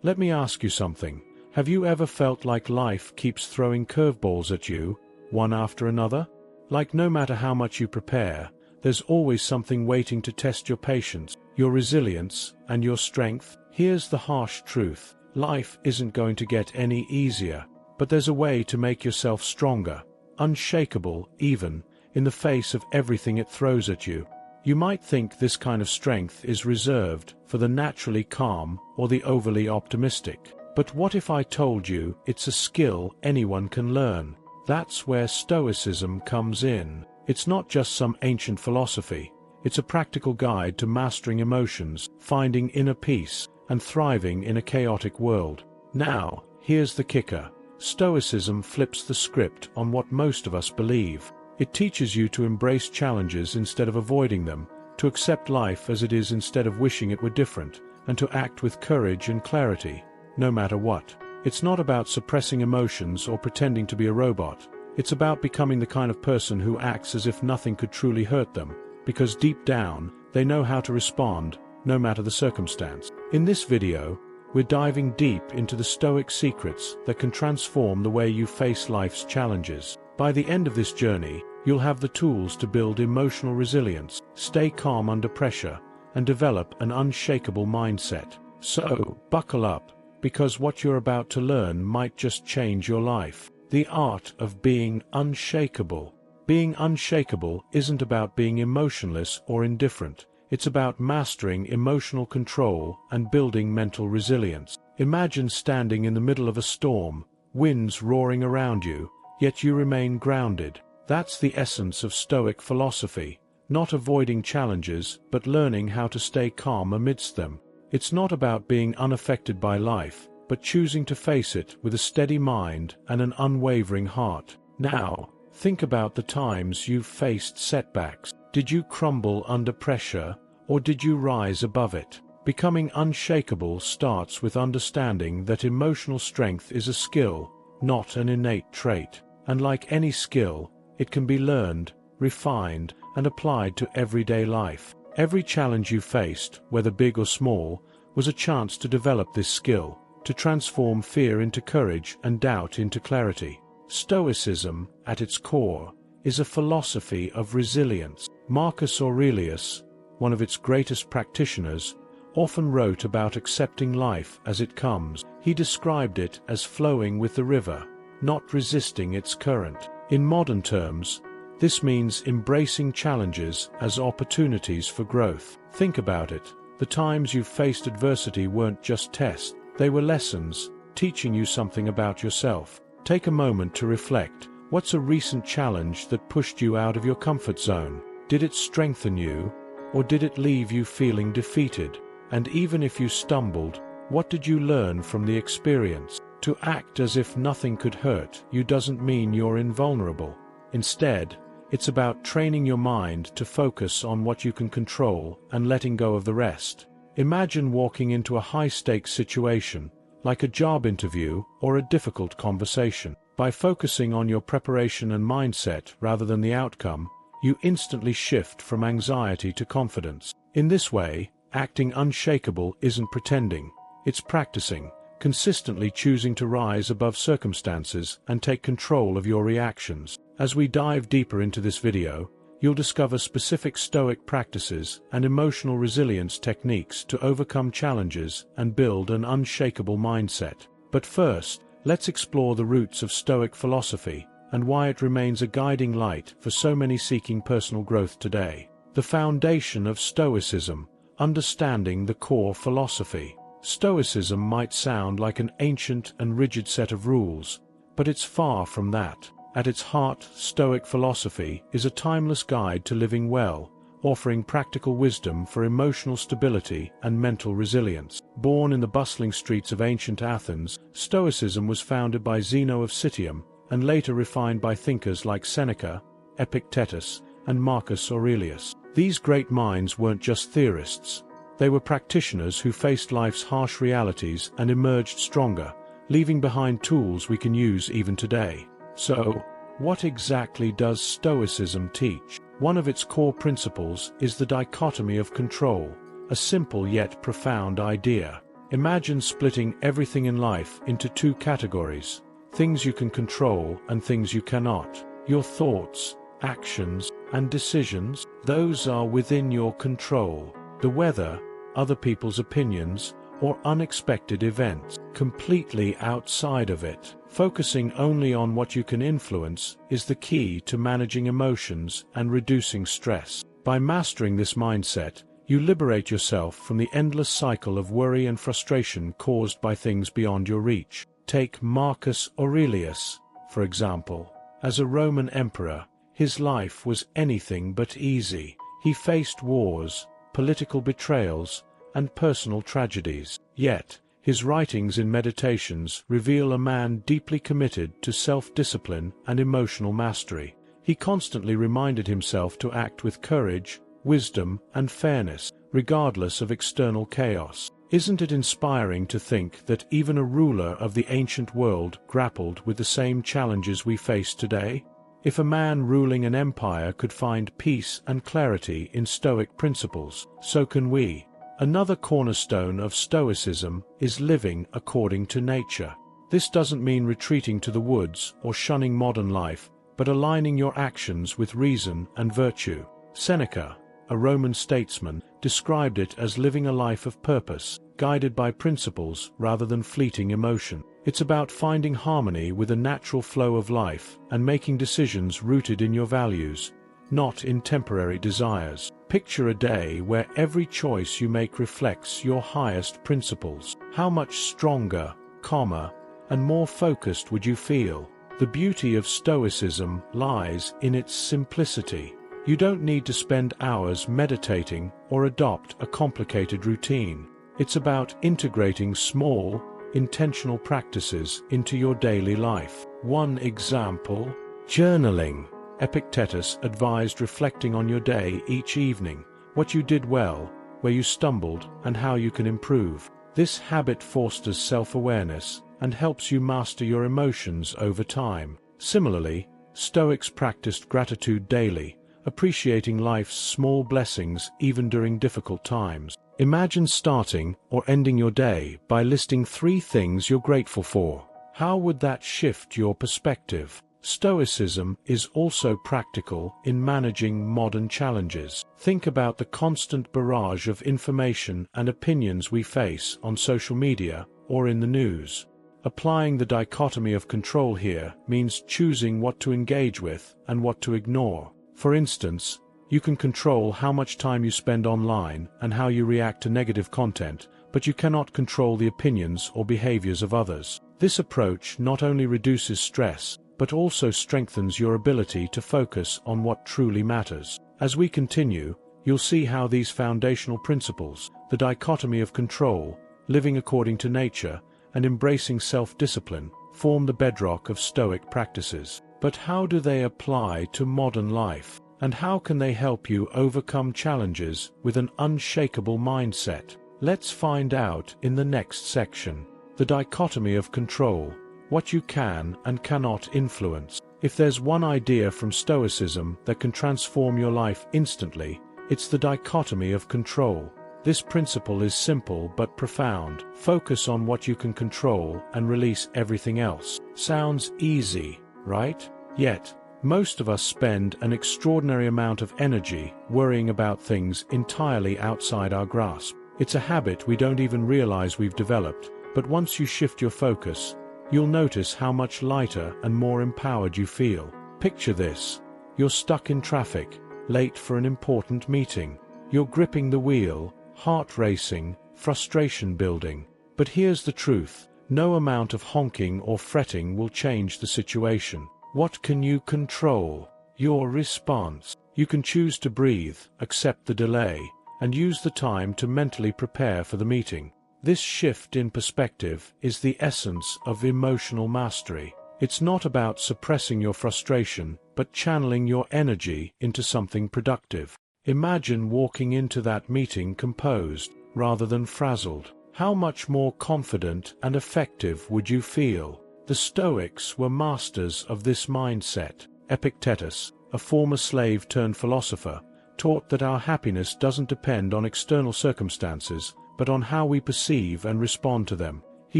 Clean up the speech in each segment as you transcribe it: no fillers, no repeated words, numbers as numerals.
Let me ask you something. Have you ever felt like life keeps throwing curveballs at you, one after another? Like no matter how much you prepare, there's always something waiting to test your patience, your resilience, and your strength. Here's the harsh truth. Life isn't going to get any easier, but there's a way to make yourself stronger, unshakable even, in the face of everything it throws at you. You might think this kind of strength is reserved for the naturally calm or the overly optimistic. But what if I told you it's a skill anyone can learn? That's where Stoicism comes in. It's not just some ancient philosophy. It's a practical guide to mastering emotions, finding inner peace, and thriving in a chaotic world. Now, here's the kicker. Stoicism flips the script on what most of us believe. It teaches you to embrace challenges instead of avoiding them, to accept life as it is instead of wishing it were different, and to act with courage and clarity, no matter what. It's not about suppressing emotions or pretending to be a robot. It's about becoming the kind of person who acts as if nothing could truly hurt them, because deep down, they know how to respond, no matter the circumstance. In this video, we're diving deep into the Stoic secrets that can transform the way you face life's challenges. By the end of this journey, you'll have the tools to build emotional resilience, stay calm under pressure, and develop an unshakable mindset. So, buckle up, because what you're about to learn might just change your life. The art of being unshakable. Being unshakable isn't about being emotionless or indifferent. It's about mastering emotional control and building mental resilience. Imagine standing in the middle of a storm, winds roaring around you, yet you remain grounded. That's the essence of Stoic philosophy, not avoiding challenges, but learning how to stay calm amidst them. It's not about being unaffected by life, but choosing to face it with a steady mind and an unwavering heart. Now, think about the times you've faced setbacks. Did you crumble under pressure, or did you rise above it? Becoming unshakable starts with understanding that emotional strength is a skill, not an innate trait. And like any skill, it can be learned, refined, and applied to everyday life. Every challenge you faced, whether big or small, was a chance to develop this skill, to transform fear into courage and doubt into clarity. Stoicism, at its core, is a philosophy of resilience. Marcus Aurelius, one of its greatest practitioners, often wrote about accepting life as it comes. He described it as flowing with the river, not resisting its current. In modern terms, this means embracing challenges as opportunities for growth. Think about it. The times you've faced adversity weren't just tests, they were lessons, teaching you something about yourself. Take a moment to reflect. What's a recent challenge that pushed you out of your comfort zone? Did it strengthen you, or did it leave you feeling defeated? And even if you stumbled, what did you learn from the experience? To act as if nothing could hurt you doesn't mean you're invulnerable. Instead, it's about training your mind to focus on what you can control and letting go of the rest. Imagine walking into a high-stakes situation, like a job interview or a difficult conversation. By focusing on your preparation and mindset rather than the outcome, you instantly shift from anxiety to confidence. In this way, acting unshakable isn't pretending, it's practicing, consistently choosing to rise above circumstances and take control of your reactions. As we dive deeper into this video, you'll discover specific Stoic practices and emotional resilience techniques to overcome challenges and build an unshakable mindset. But first, let's explore the roots of Stoic philosophy and why it remains a guiding light for so many seeking personal growth today. The foundation of Stoicism, understanding the core philosophy. Stoicism might sound like an ancient and rigid set of rules, but it's far from that. At its heart, Stoic philosophy is a timeless guide to living well, offering practical wisdom for emotional stability and mental resilience. Born in the bustling streets of ancient Athens, Stoicism was founded by Zeno of Citium and later refined by thinkers like Seneca, Epictetus, and Marcus Aurelius. These great minds weren't just theorists. They were practitioners who faced life's harsh realities and emerged stronger, leaving behind tools we can use even today. So, what exactly does Stoicism teach? One of its core principles is the dichotomy of control, a simple yet profound idea. Imagine splitting everything in life into two categories: things you can control and things you cannot. Your thoughts, actions, and decisions, those are within your control. The weather, other people's opinions, or unexpected events, completely outside of it. Focusing only on what you can influence is the key to managing emotions and reducing stress. By mastering this mindset, you liberate yourself from the endless cycle of worry and frustration caused by things beyond your reach. Take Marcus Aurelius, for example. As a Roman emperor, his life was anything but easy. He faced wars, political betrayals, and personal tragedies. Yet, his writings and meditations reveal a man deeply committed to self-discipline and emotional mastery. He constantly reminded himself to act with courage, wisdom, and fairness, regardless of external chaos. Isn't it inspiring to think that even a ruler of the ancient world grappled with the same challenges we face today? If a man ruling an empire could find peace and clarity in Stoic principles, so can we. Another cornerstone of Stoicism is living according to nature. This doesn't mean retreating to the woods or shunning modern life, but aligning your actions with reason and virtue. Seneca, a Roman statesman, described it as living a life of purpose, guided by principles rather than fleeting emotion. It's about finding harmony with a natural flow of life and making decisions rooted in your values, not in temporary desires. Picture a day where every choice you make reflects your highest principles. How much stronger, calmer, and more focused would you feel? The beauty of Stoicism lies in its simplicity. You don't need to spend hours meditating or adopt a complicated routine. It's about integrating small, intentional practices into your daily life. One example: journaling. Epictetus advised reflecting on your day each evening, what you did well, where you stumbled, and how you can improve. This habit fosters self-awareness and helps you master your emotions over time. Similarly, Stoics practiced gratitude daily, appreciating life's small blessings even during difficult times. Imagine starting or ending your day by listing 3 things you're grateful for. How would that shift your perspective? Stoicism is also practical in managing modern challenges. Think about the constant barrage of information and opinions we face on social media or in the news. Applying the dichotomy of control here means choosing what to engage with and what to ignore. For instance, you can control how much time you spend online and how you react to negative content, but you cannot control the opinions or behaviors of others. This approach not only reduces stress, but also strengthens your ability to focus on what truly matters. As we continue, you'll see how these foundational principles, the dichotomy of control, living according to nature, and embracing self-discipline, form the bedrock of Stoic practices. But how do they apply to modern life? And how can they help you overcome challenges with an unshakable mindset? Let's find out in the next section. The dichotomy of control. What you can and cannot influence. If there's one idea from Stoicism that can transform your life instantly, it's the dichotomy of control. This principle is simple but profound. Focus on what you can control and release everything else. Sounds easy, right? Yet, most of us spend an extraordinary amount of energy worrying about things entirely outside our grasp. It's a habit we don't even realize we've developed, but once you shift your focus, you'll notice how much lighter and more empowered you feel. Picture this: you're stuck in traffic, late for an important meeting. You're gripping the wheel, heart racing, frustration building. But here's the truth: no amount of honking or fretting will change the situation. What can you control? Your response. You can choose to breathe, accept the delay, and use the time to mentally prepare for the meeting. This shift in perspective is the essence of emotional mastery. It's not about suppressing your frustration, but channeling your energy into something productive. Imagine walking into that meeting composed, rather than frazzled. How much more confident and effective would you feel? The Stoics were masters of this mindset. Epictetus, a former slave turned philosopher, taught that our happiness doesn't depend on external circumstances, but on how we perceive and respond to them. He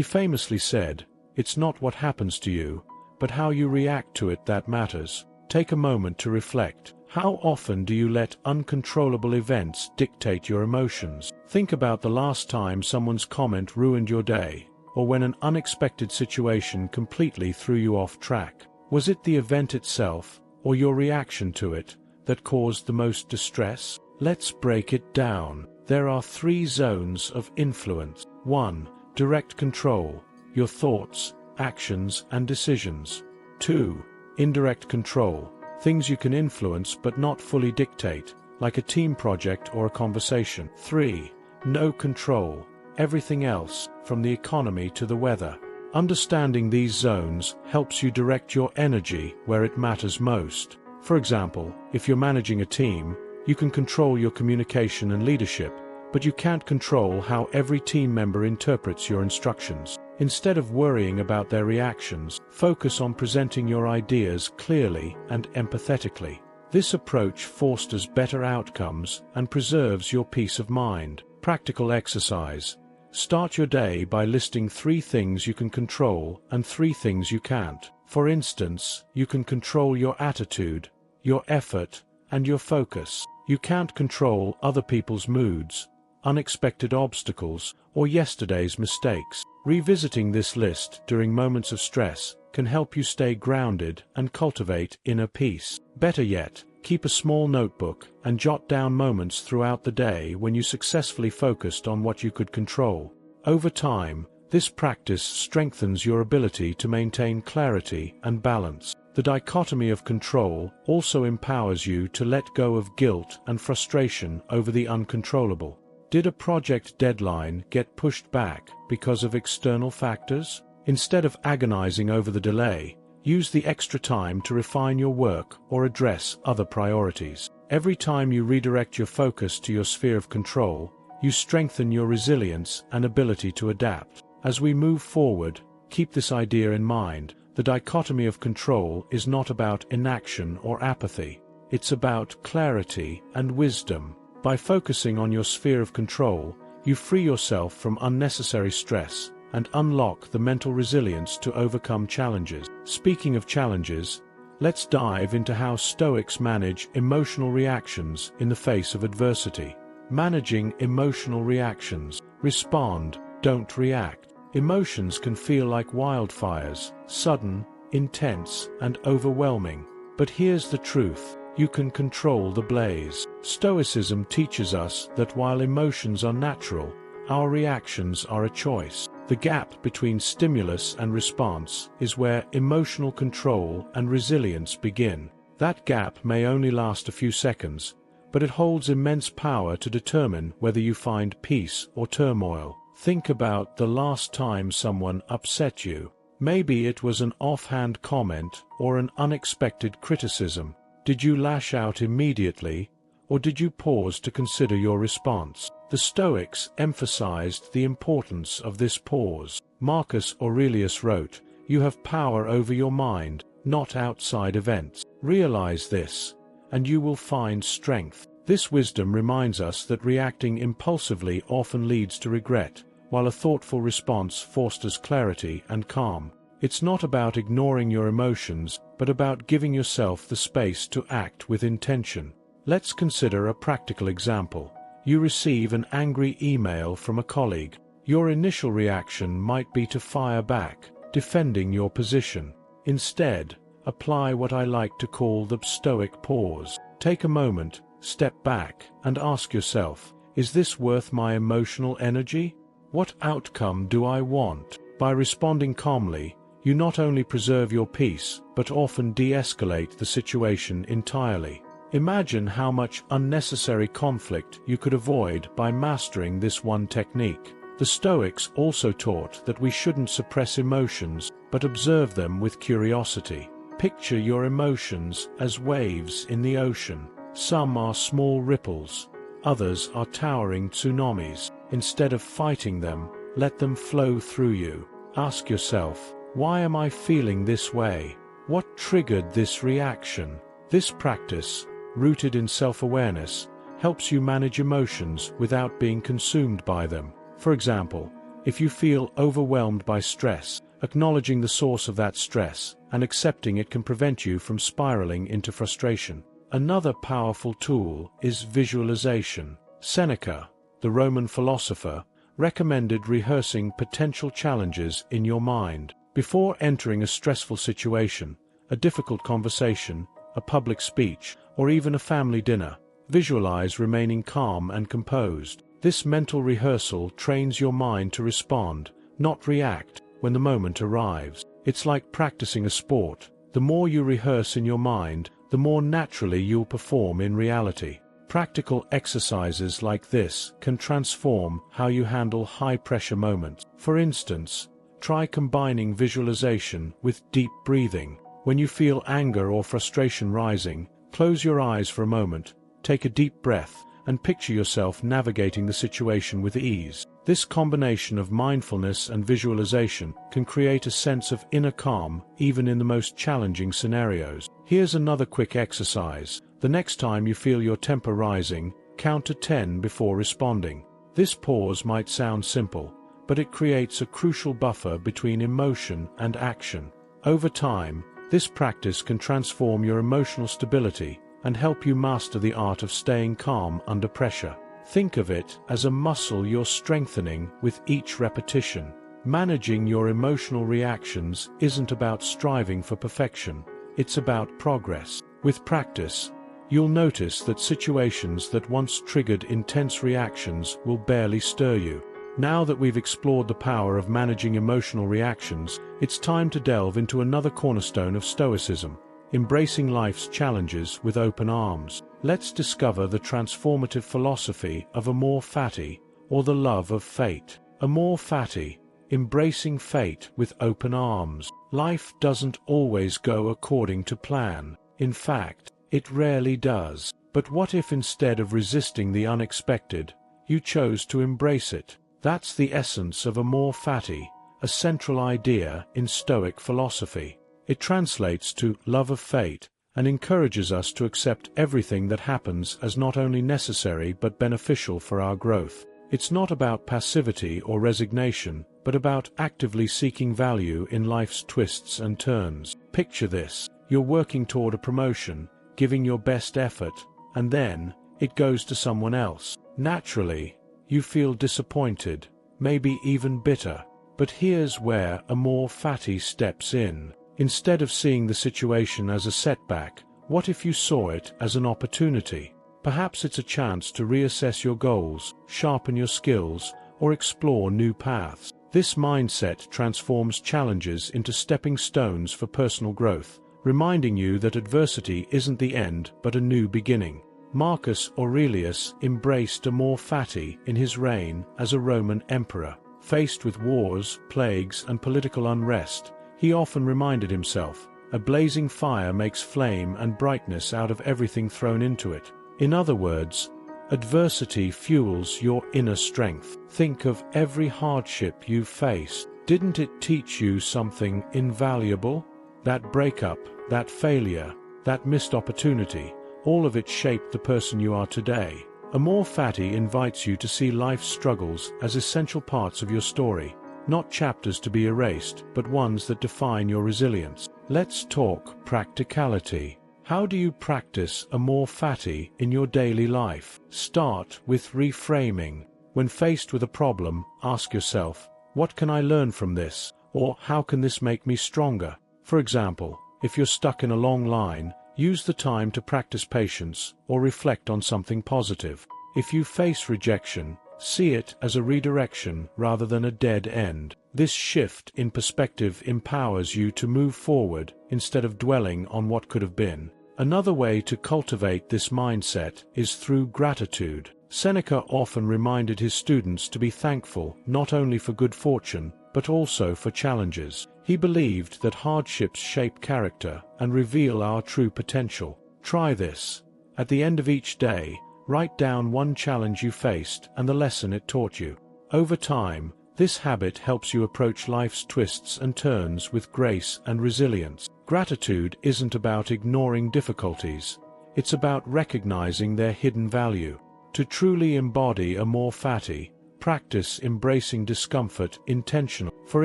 famously said, "It's not what happens to you, but how you react to it that matters." Take a moment to reflect. How often do you let uncontrollable events dictate your emotions? Think about the last time someone's comment ruined your day, or when an unexpected situation completely threw you off track. Was it the event itself, or your reaction to it, that caused the most distress? Let's break it down. There are 3 zones of influence. 1. Direct control, your thoughts, actions, and decisions. 2. Indirect control, things you can influence but not fully dictate, like a team project or a conversation. 3. No control, everything else, from the economy to the weather. Understanding these zones helps you direct your energy where it matters most. For example, if you're managing a team, you can control your communication and leadership, but you can't control how every team member interprets your instructions. Instead of worrying about their reactions, focus on presenting your ideas clearly and empathetically. This approach fosters better outcomes and preserves your peace of mind. Practical exercise. Start your day by listing 3 things you can control and 3 things you can't. For instance, you can control your attitude, your effort, and your focus. You can't control other people's moods, unexpected obstacles, or yesterday's mistakes. Revisiting this list during moments of stress can help you stay grounded and cultivate inner peace. Better yet, keep a small notebook and jot down moments throughout the day when you successfully focused on what you could control. Over time, this practice strengthens your ability to maintain clarity and balance. The dichotomy of control also empowers you to let go of guilt and frustration over the uncontrollable. Did a project deadline get pushed back because of external factors? Instead of agonizing over the delay, use the extra time to refine your work or address other priorities. Every time you redirect your focus to your sphere of control, you strengthen your resilience and ability to adapt. As we move forward, keep this idea in mind. The dichotomy of control is not about inaction or apathy. It's about clarity and wisdom. By focusing on your sphere of control, you free yourself from unnecessary stress and unlock the mental resilience to overcome challenges. Speaking of challenges, let's dive into how Stoics manage emotional reactions in the face of adversity. Managing emotional reactions. Respond, don't react. Emotions can feel like wildfires, sudden, intense, and overwhelming. But here's the truth. You can control the blaze. Stoicism teaches us that while emotions are natural, our reactions are a choice. The gap between stimulus and response is where emotional control and resilience begin. That gap may only last a few seconds, but it holds immense power to determine whether you find peace or turmoil. Think about the last time someone upset you. Maybe it was an offhand comment or an unexpected criticism. Did you lash out immediately, or did you pause to consider your response? The Stoics emphasized the importance of this pause. Marcus Aurelius wrote, "You have power over your mind, not outside events. Realize this, and you will find strength." This wisdom reminds us that reacting impulsively often leads to regret, while a thoughtful response fosters clarity and calm. It's not about ignoring your emotions, but about giving yourself the space to act with intention. Let's consider a practical example. You receive an angry email from a colleague. Your initial reaction might be to fire back, defending your position. Instead, apply what I like to call the Stoic pause. Take a moment, step back, and ask yourself, is this worth my emotional energy? What outcome do I want? By responding calmly, you not only preserve your peace, but often de-escalate the situation entirely. Imagine how much unnecessary conflict you could avoid by mastering this one technique. The Stoics also taught that we shouldn't suppress emotions, but observe them with curiosity. Picture your emotions as waves in the ocean. Some are small ripples, others are towering tsunamis. Instead of fighting them, let them flow through you. Ask yourself, why am I feeling this way? What triggered this reaction? This practice, rooted in self-awareness, helps you manage emotions without being consumed by them. For example, if you feel overwhelmed by stress, acknowledging the source of that stress and accepting it can prevent you from spiraling into frustration. Another powerful tool is visualization. Seneca, the Roman philosopher, recommended rehearsing potential challenges in your mind. Before entering a stressful situation, a difficult conversation, a public speech, or even a family dinner, visualize remaining calm and composed. This mental rehearsal trains your mind to respond, not react, when the moment arrives. It's like practicing a sport. The more you rehearse in your mind, the more naturally you'll perform in reality. Practical exercises like this can transform how you handle high-pressure moments. For instance, try combining visualization with deep breathing. When you feel anger or frustration rising, close your eyes for a moment, take a deep breath, and picture yourself navigating the situation with ease. This combination of mindfulness and visualization can create a sense of inner calm even in the most challenging scenarios. Here's another quick exercise. The next time you feel your temper rising, count to 10 before responding. This pause might sound simple, but it creates a crucial buffer between emotion and action. Over time, this practice can transform your emotional stability and help you master the art of staying calm under pressure. Think of it as a muscle you're strengthening with each repetition. Managing your emotional reactions isn't about striving for perfection, it's about progress. With practice, you'll notice that situations that once triggered intense reactions will barely stir you. Now that we've explored the power of managing emotional reactions, it's time to delve into another cornerstone of Stoicism: embracing life's challenges with open arms. Let's discover the transformative philosophy of Amor Fati, or the love of fate. Amor Fati, embracing fate with open arms. Life doesn't always go according to plan. In fact, it rarely does. But what if instead of resisting the unexpected, you chose to embrace it? That's the essence of Amor Fati, a central idea in Stoic philosophy. It translates to love of fate and encourages us to accept everything that happens as not only necessary but beneficial for our growth. It's not about passivity or resignation, but about actively seeking value in life's twists and turns. Picture this: you're working toward a promotion, giving your best effort, and then it goes to someone else. Naturally, you feel disappointed, maybe even bitter. But here's where Amor Fati steps in. Instead of seeing the situation as a setback, what if you saw it as an opportunity? Perhaps it's a chance to reassess your goals, sharpen your skills, or explore new paths. This mindset transforms challenges into stepping stones for personal growth, reminding you that adversity isn't the end but a new beginning. Marcus Aurelius embraced Amor Fati in his reign as a Roman emperor. Faced with wars, plagues, and political unrest, he often reminded himself, "A blazing fire makes flame and brightness out of everything thrown into it." In other words, adversity fuels your inner strength. Think of every hardship you've faced. Didn't it teach you something invaluable? That breakup, that failure, that missed opportunity, all of it shaped the person you are today. Amor Fati invites you to see life's struggles as essential parts of your story, not chapters to be erased, but ones that define your resilience. Let's talk practicality. How do you practice Amor Fati in your daily life? Start with reframing. When faced with a problem, ask yourself, what can I learn from this? Or how can this make me stronger? For example, if you're stuck in a long line, use the time to practice patience or reflect on something positive. If you face rejection, see it as a redirection rather than a dead end. This shift in perspective empowers you to move forward instead of dwelling on what could have been. Another way to cultivate this mindset is through gratitude. Seneca often reminded his students to be thankful not only for good fortune, but also for challenges. He believed that hardships shape character and reveal our true potential. Try this. At the end of each day, write down one challenge you faced and the lesson it taught you. Over time, this habit helps you approach life's twists and turns with grace and resilience. Gratitude isn't about ignoring difficulties. It's about recognizing their hidden value. To truly embody Amor Fati, practice embracing discomfort intentionally. For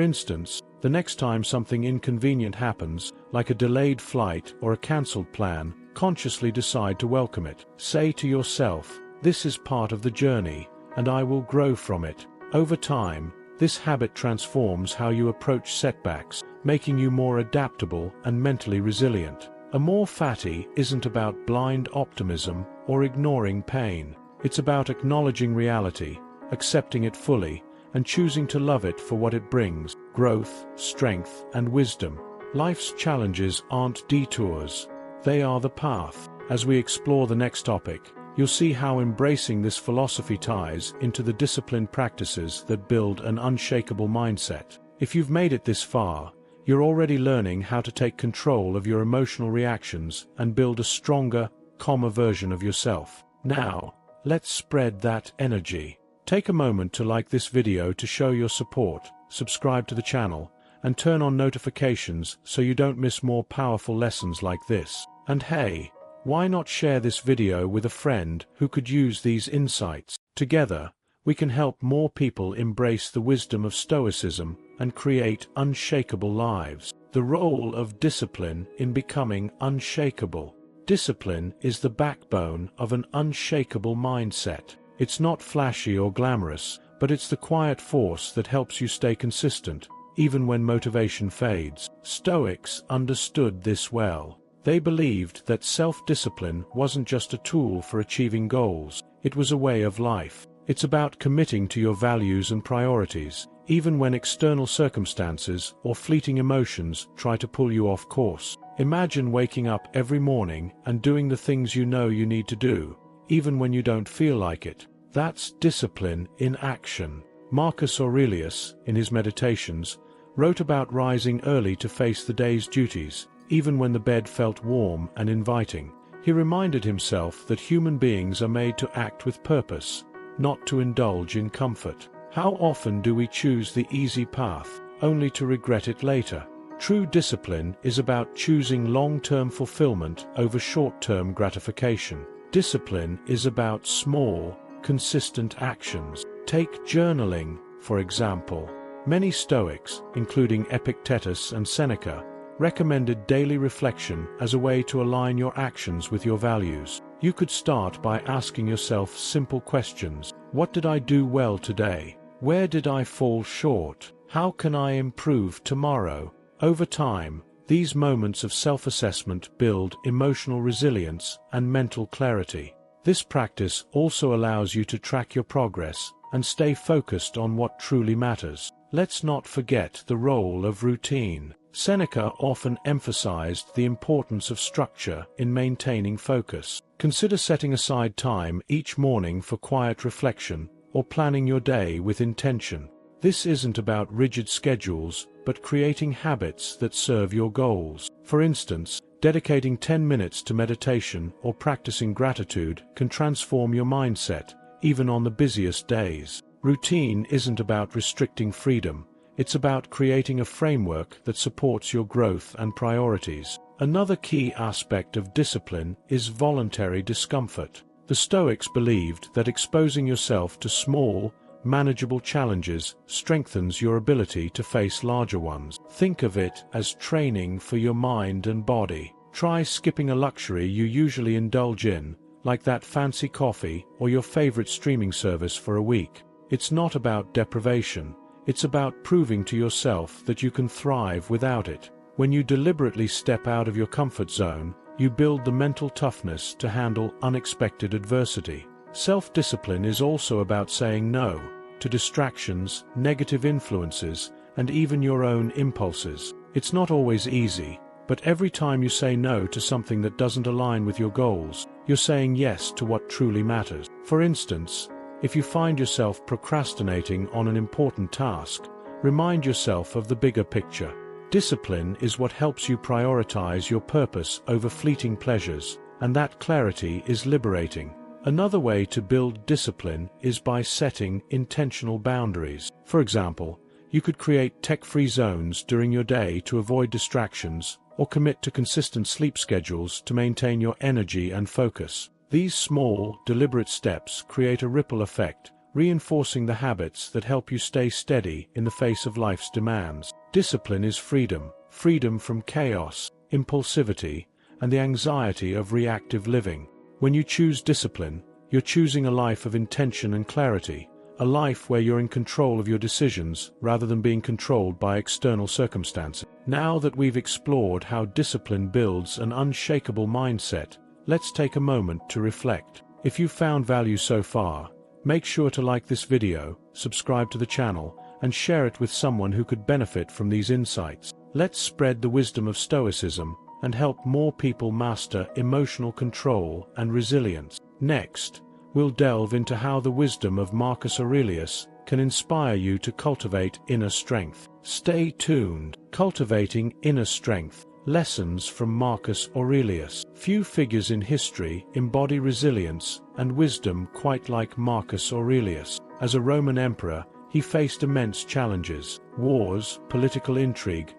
instance, the next time something inconvenient happens, like a delayed flight or a cancelled plan, consciously decide to welcome it. Say to yourself, "This is part of the journey, and I will grow from it." Over time, this habit transforms how you approach setbacks, making you more adaptable and mentally resilient. Amor Fati isn't about blind optimism or ignoring pain. It's about acknowledging reality, accepting it fully, and choosing to love it for what it brings: growth, strength, and wisdom. Life's challenges aren't detours. They are the path. As we explore the next topic, you'll see how embracing this philosophy ties into the disciplined practices that build an unshakable mindset. If you've made it this far, you're already learning how to take control of your emotional reactions and build a stronger, calmer version of yourself. Now, let's spread that energy. Take a moment to like this video to show your support, subscribe to the channel, and turn on notifications so you don't miss more powerful lessons like this. And hey, why not share this video with a friend who could use these insights? Together, we can help more people embrace the wisdom of Stoicism and create unshakable lives. The role of discipline in becoming unshakable. Discipline is the backbone of an unshakable mindset. It's not flashy or glamorous, but it's the quiet force that helps you stay consistent, even when motivation fades. Stoics understood this well. They believed that self-discipline wasn't just a tool for achieving goals, it was a way of life. It's about committing to your values and priorities, even when external circumstances or fleeting emotions try to pull you off course. Imagine waking up every morning and doing the things you know you need to do, even when you don't feel like it. That's discipline in action. Marcus Aurelius, in his Meditations, wrote about rising early to face the day's duties, even when the bed felt warm and inviting. He reminded himself that human beings are made to act with purpose, not to indulge in comfort. How often do we choose the easy path, only to regret it later? True discipline is about choosing long-term fulfillment over short-term gratification. Discipline is about small, consistent actions. Take journaling, for example. Many Stoics, including Epictetus and Seneca, recommended daily reflection as a way to align your actions with your values. You could start by asking yourself simple questions. What did I do well today? Where did I fall short? How can I improve tomorrow? Over time, these moments of self-assessment build emotional resilience and mental clarity. This practice also allows you to track your progress and stay focused on what truly matters. Let's not forget the role of routine. Seneca often emphasized the importance of structure in maintaining focus. Consider setting aside time each morning for quiet reflection or planning your day with intention. This isn't about rigid schedules, but creating habits that serve your goals. For instance, dedicating 10 minutes to meditation or practicing gratitude can transform your mindset, even on the busiest days. Routine isn't about restricting freedom. It's about creating a framework that supports your growth and priorities. Another key aspect of discipline is voluntary discomfort. The Stoics believed that exposing yourself to small, manageable challenges strengthens your ability to face larger ones. Think of it as training for your mind and body. Try skipping a luxury you usually indulge in, like that fancy coffee or your favorite streaming service, for a week. It's not about deprivation. It's about proving to yourself that you can thrive without it. When you deliberately step out of your comfort zone, you build the mental toughness to handle unexpected adversity. Self-discipline is also about saying no to distractions, negative influences, and even your own impulses. It's not always easy, but every time you say no to something that doesn't align with your goals, you're saying yes to what truly matters. For instance, if you find yourself procrastinating on an important task, remind yourself of the bigger picture. Discipline is what helps you prioritize your purpose over fleeting pleasures, and that clarity is liberating. Another way to build discipline is by setting intentional boundaries. For example, you could create tech-free zones during your day to avoid distractions, or commit to consistent sleep schedules to maintain your energy and focus. These small, deliberate steps create a ripple effect, reinforcing the habits that help you stay steady in the face of life's demands. Discipline is freedom, freedom from chaos, impulsivity, and the anxiety of reactive living. When you choose discipline, you're choosing a life of intention and clarity, a life where you're in control of your decisions rather than being controlled by external circumstances. Now that we've explored how discipline builds an unshakable mindset, let's take a moment to reflect. If you've found value so far, make sure to like this video, subscribe to the channel, and share it with someone who could benefit from these insights. Let's spread the wisdom of Stoicism and help more people master emotional control and resilience. Next, we'll delve into how the wisdom of Marcus Aurelius can inspire you to cultivate inner strength. Stay tuned. Cultivating inner strength. Lessons from Marcus Aurelius. Few figures in history embody resilience and wisdom quite like Marcus Aurelius. As a Roman emperor, he faced immense challenges: wars, political intrigue,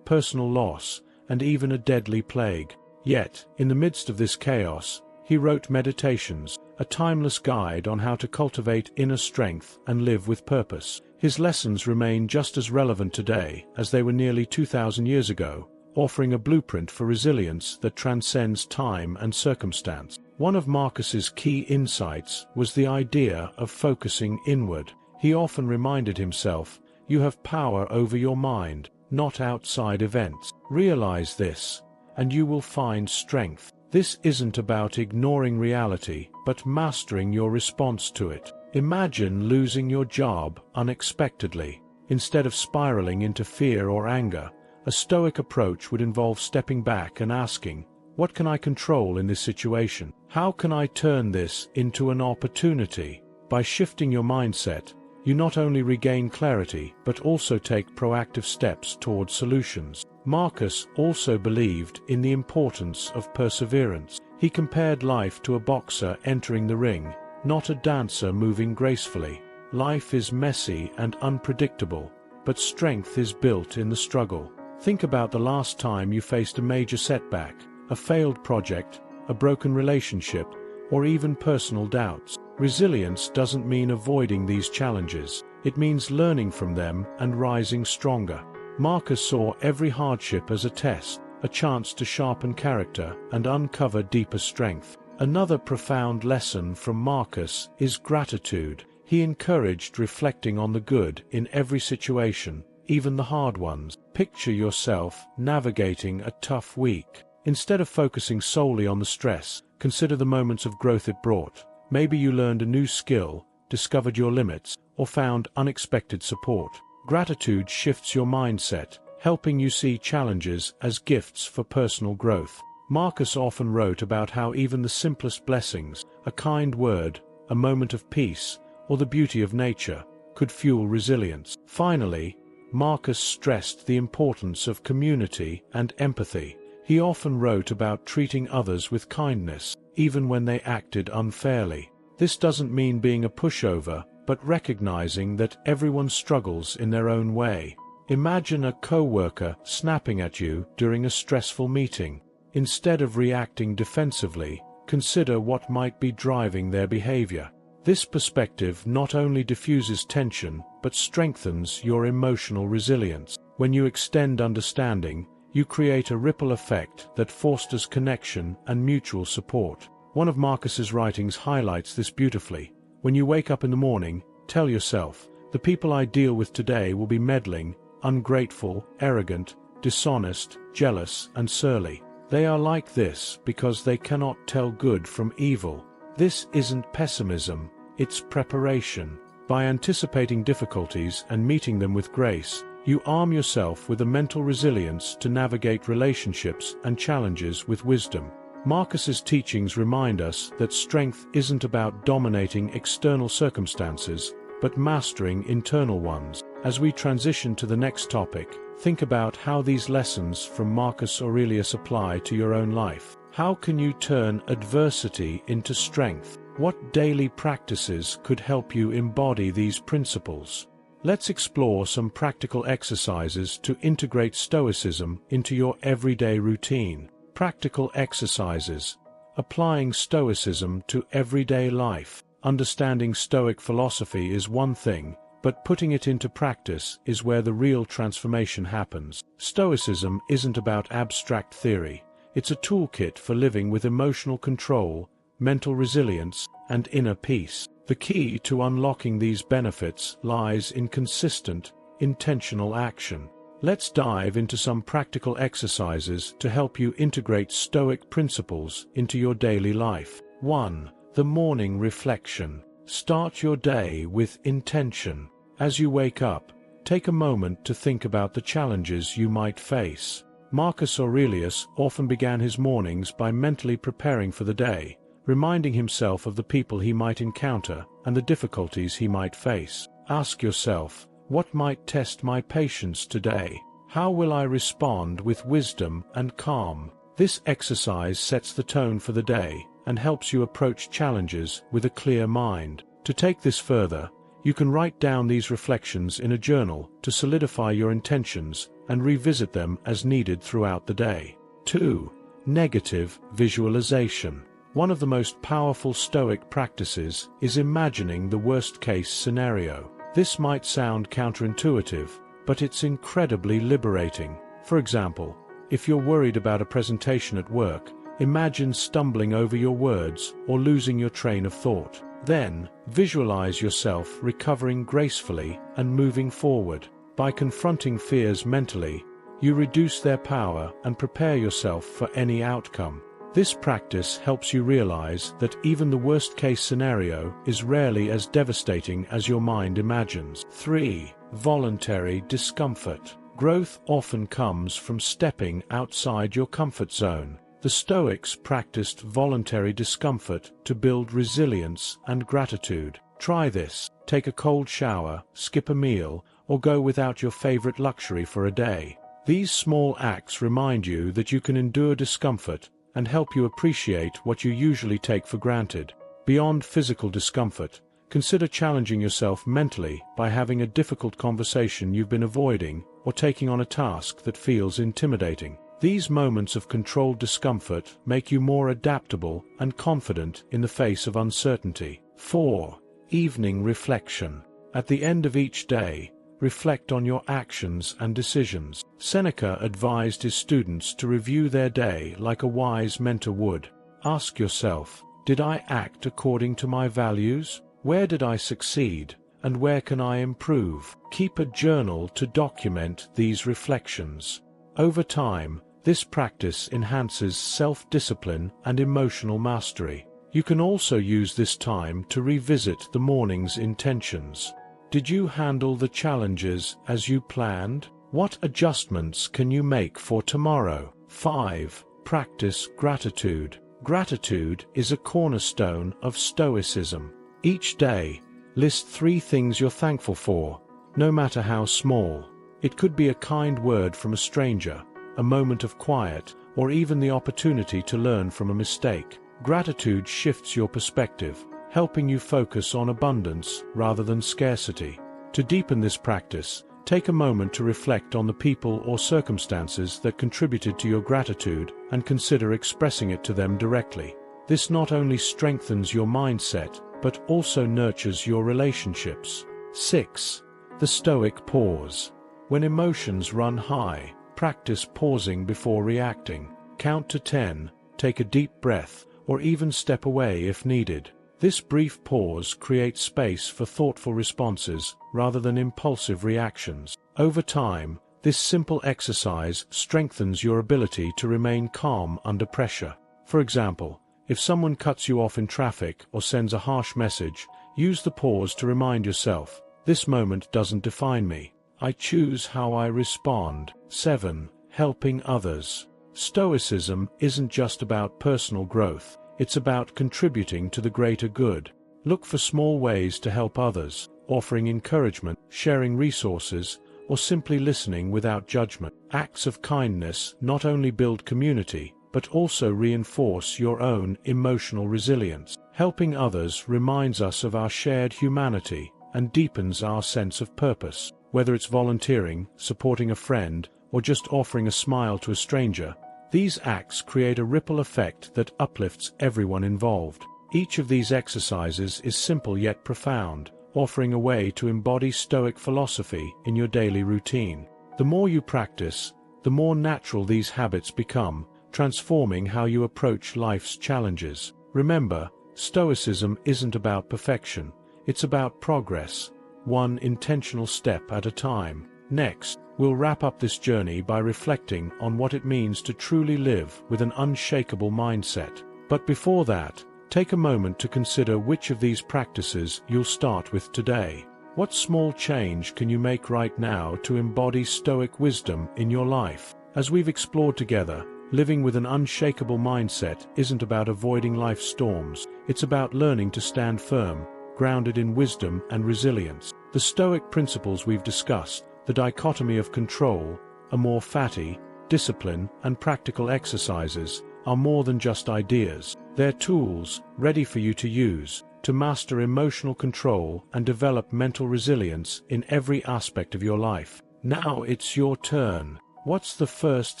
personal loss, and even a deadly plague. Yet, in the midst of this chaos, he wrote Meditations, a timeless guide on how to cultivate inner strength and live with purpose. His lessons remain just as relevant today as they were nearly 2,000 years ago, offering a blueprint for resilience that transcends time and circumstance. One of Marcus's key insights was the idea of focusing inward. He often reminded himself, "You have power over your mind, not outside events. Realize this, and you will find strength." This isn't about ignoring reality, but mastering your response to it. Imagine losing your job unexpectedly. Instead of spiraling into fear or anger, a Stoic approach would involve stepping back and asking, "What can I control in this situation? How can I turn this into an opportunity?" By shifting your mindset, you not only regain clarity but also take proactive steps toward solutions. Marcus also believed in the importance of perseverance. He compared life to a boxer entering the ring, not a dancer moving gracefully. Life is messy and unpredictable, but strength is built in the struggle. Think about the last time you faced a major setback, a failed project, a broken relationship, or even personal doubts. Resilience doesn't mean avoiding these challenges. It means learning from them and rising stronger. Marcus saw every hardship as a test, a chance to sharpen character and uncover deeper strength. Another profound lesson from Marcus is gratitude. He encouraged reflecting on the good in every situation, even the hard ones. Picture yourself navigating a tough week. Instead of focusing solely on the stress, consider the moments of growth it brought. Maybe you learned a new skill, discovered your limits, or found unexpected support. Gratitude shifts your mindset, helping you see challenges as gifts for personal growth. Marcus often wrote about how even the simplest blessings, a kind word, a moment of peace, or the beauty of nature, could fuel resilience. Finally, Marcus stressed the importance of community and empathy. He often wrote about treating others with kindness, even when they acted unfairly. This doesn't mean being a pushover, but recognizing that everyone struggles in their own way. Imagine a co-worker snapping at you during a stressful meeting. Instead of reacting defensively, consider what might be driving their behavior. This perspective not only diffuses tension, but strengthens your emotional resilience. When you extend understanding, you create a ripple effect that fosters connection and mutual support. One of Marcus's writings highlights this beautifully. When you wake up in the morning, tell yourself, "The people I deal with today will be meddling, ungrateful, arrogant, dishonest, jealous, and surly. They are like this because they cannot tell good from evil." This isn't pessimism, it's preparation. By anticipating difficulties and meeting them with grace, you arm yourself with a mental resilience to navigate relationships and challenges with wisdom. Marcus's teachings remind us that strength isn't about dominating external circumstances, but mastering internal ones. As we transition to the next topic, think about how these lessons from Marcus Aurelius apply to your own life. How can you turn adversity into strength? What daily practices could help you embody these principles? Let's explore some practical exercises to integrate Stoicism into your everyday routine. Practical exercises. Applying Stoicism to everyday life. Understanding Stoic philosophy is one thing, but putting it into practice is where the real transformation happens. Stoicism isn't about abstract theory. It's a toolkit for living with emotional control, mental resilience, and inner peace. The key to unlocking these benefits lies in consistent, intentional action. Let's dive into some practical exercises to help you integrate Stoic principles into your daily life. 1. The morning reflection. Start your day with intention. As you wake up, take a moment to think about the challenges you might face. Marcus Aurelius often began his mornings by mentally preparing for the day, reminding himself of the people he might encounter and the difficulties he might face. Ask yourself, what might test my patience today? How will I respond with wisdom and calm? This exercise sets the tone for the day and helps you approach challenges with a clear mind. To take this further, you can write down these reflections in a journal to solidify your intentions and revisit them as needed throughout the day. 2. Negative visualization. One of the most powerful Stoic practices is imagining the worst-case scenario. This might sound counterintuitive, but it's incredibly liberating. For example, if you're worried about a presentation at work, imagine stumbling over your words or losing your train of thought. Then, visualize yourself recovering gracefully and moving forward. By confronting fears mentally, you reduce their power and prepare yourself for any outcome. This practice helps you realize that even the worst-case scenario is rarely as devastating as your mind imagines. 3. Voluntary discomfort. Growth often comes from stepping outside your comfort zone. The Stoics practiced voluntary discomfort to build resilience and gratitude. Try this. Take a cold shower, skip a meal, or go without your favorite luxury for a day. These small acts remind you that you can endure discomfort and help you appreciate what you usually take for granted. Beyond physical discomfort, consider challenging yourself mentally by having a difficult conversation you've been avoiding or taking on a task that feels intimidating. These moments of controlled discomfort make you more adaptable and confident in the face of uncertainty. 4. Evening reflection. At the end of each day, reflect on your actions and decisions. Seneca advised his students to review their day like a wise mentor would. Ask yourself, did I act according to my values? Where did I succeed? And where can I improve? Keep a journal to document these reflections. Over time, this practice enhances self-discipline and emotional mastery. You can also use this time to revisit the morning's intentions. Did you handle the challenges as you planned? What adjustments can you make for tomorrow? 5. Practice gratitude. Gratitude is a cornerstone of Stoicism. Each day, list 3 things you're thankful for, no matter how small. It could be a kind word from a stranger, a moment of quiet, or even the opportunity to learn from a mistake. Gratitude shifts your perspective, helping you focus on abundance rather than scarcity. To deepen this practice, take a moment to reflect on the people or circumstances that contributed to your gratitude and consider expressing it to them directly. This not only strengthens your mindset, but also nurtures your relationships. 6. The Stoic pause. When emotions run high, practice pausing before reacting. Count to 10, take a deep breath, or even step away if needed. This brief pause creates space for thoughtful responses rather than impulsive reactions. Over time, this simple exercise strengthens your ability to remain calm under pressure. For example, if someone cuts you off in traffic or sends a harsh message, use the pause to remind yourself, this moment doesn't define me. I choose how I respond. 7. Helping others. Stoicism isn't just about personal growth. It's about contributing to the greater good. Look for small ways to help others, offering encouragement, sharing resources, or simply listening without judgment. Acts of kindness not only build community, but also reinforce your own emotional resilience. Helping others reminds us of our shared humanity and deepens our sense of purpose. Whether it's volunteering, supporting a friend, or just offering a smile to a stranger, these acts create a ripple effect that uplifts everyone involved. Each of these exercises is simple yet profound, offering a way to embody Stoic philosophy in your daily routine. The more you practice, the more natural these habits become, transforming how you approach life's challenges. Remember, Stoicism isn't about perfection, it's about progress, one intentional step at a time. Next, we'll wrap up this journey by reflecting on what it means to truly live with an unshakable mindset. But before that, take a moment to consider which of these practices you'll start with today. What small change can you make right now to embody Stoic wisdom in your life? As we've explored together, living with an unshakable mindset isn't about avoiding life's storms, it's about learning to stand firm, grounded in wisdom and resilience. The Stoic principles we've discussed, the Dichotomy of Control, Amor Fati, discipline, and practical exercises, are more than just ideas. They're tools, ready for you to use, to master emotional control and develop mental resilience in every aspect of your life. Now it's your turn. What's the first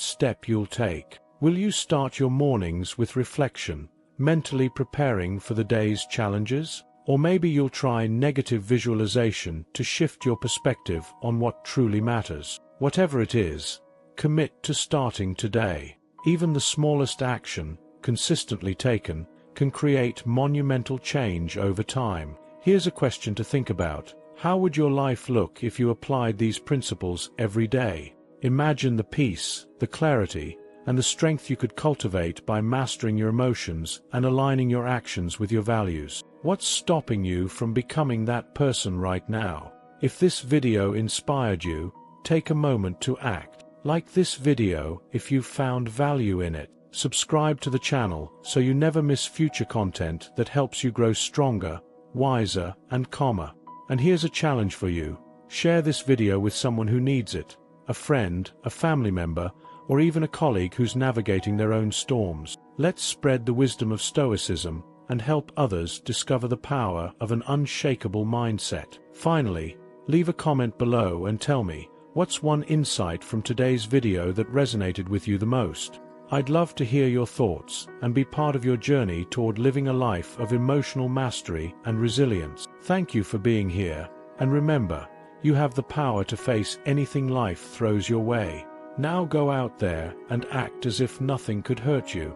step you'll take? Will you start your mornings with reflection, mentally preparing for the day's challenges? Or maybe you'll try negative visualization to shift your perspective on what truly matters. Whatever it is, commit to starting today. Even the smallest action, consistently taken, can create monumental change over time. Here's a question to think about. How would your life look if you applied these principles every day? Imagine the peace, the clarity, and the strength you could cultivate by mastering your emotions and aligning your actions with your values. What's stopping you from becoming that person right now? If this video inspired you, take a moment to act. Like this video if you found value in it. Subscribe to the channel so you never miss future content that helps you grow stronger, wiser, and calmer. And here's a challenge for you. Share this video with someone who needs it. A friend, a family member, or even a colleague who's navigating their own storms. Let's spread the wisdom of Stoicism and help others discover the power of an unshakable mindset. Finally, leave a comment below and tell me, what's one insight from today's video that resonated with you the most? I'd love to hear your thoughts and be part of your journey toward living a life of emotional mastery and resilience. Thank you for being here, and remember, you have the power to face anything life throws your way. Now go out there and act as if nothing could hurt you.